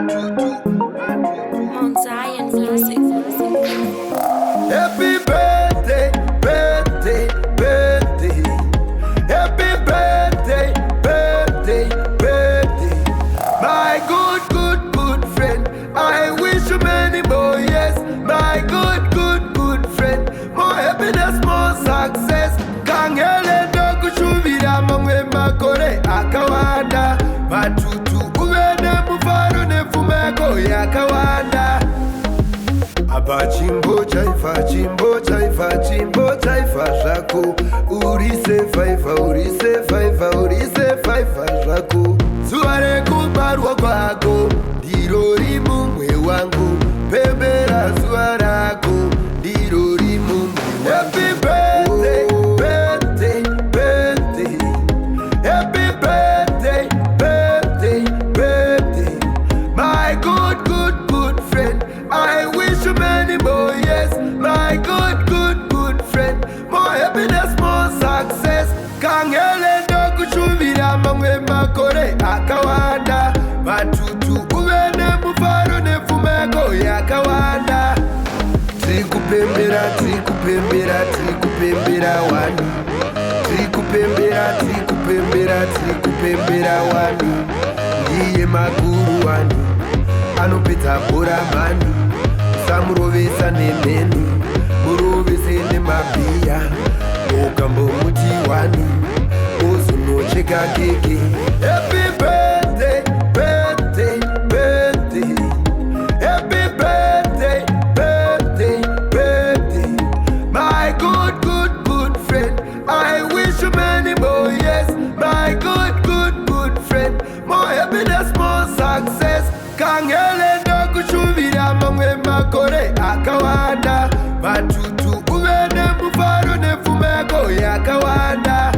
Mount Zion Music. Happy birthday, birthday, birthday. Happy birthday, birthday, birthday. My good, good, good friend. I wish you many more years. My good, good, good friend. More happiness, more success. Kangele doku shuvira mangwe makore akawanda. Matutu uwene mufaro nefumeko yakawanda. Apa chimbo chaifa, chimbo chaifa, chimbo chaifa zvako. Urise faifa, urise faifa, urise faifa zvako. Zuva rekubarwa kwako ndiro rimumwe wangu. Pembera zuva rako ndiro rimumwe. Happy birthday, birthday, birthday. Happy birthday, birthday, birthday. My good, good, good friend. I wish you many more years. My good, good, good friend. More happiness, more success. Kangele ndoku shuvira mangwe makore akawanda. Matutu uwene mufaro nefumeko yakawanda. Trikupembera, trikupembera, trikupembera wanu. Trikupembera, trikupembera, trikupembera wanu. Ndiye makuru wanu anopedza bhora mani. Samurovesa nemheni, murovese nemabhiya. Mukambomuti wani, ozonocheka keke. Happy birthday, birthday, birthday. Happy birthday, birthday, birthday. My good, good, good friend. I wish you many more years. My good, good, good friend. More happiness, more success. Kangele ndoku shuvira mangwe makore akawanda. Matutu uwene mufaro nefumeko yakawanda.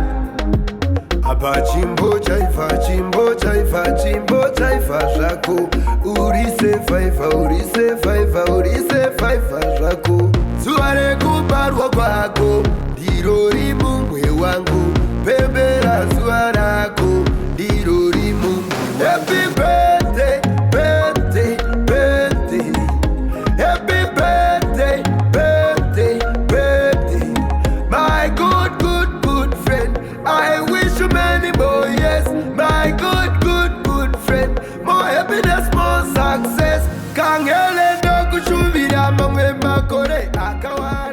Apa chimbo chaifa, chimbo chaifa, chimbo chaifa zvako. Urise faifa, urise faifa, urise faifa zvako. Zuva rekubarwa kwako ndiro rimumwe wangu. Pembera zuva rako ndiro rimumwe. Happy birthday, birthday, birthday. Happy birthday, birthday, birthday. My good, good, good friend. I wish you many more years. My good, good, good friend. More happiness, more success. Kangele ndoku shuvira mangwe makore akawanda.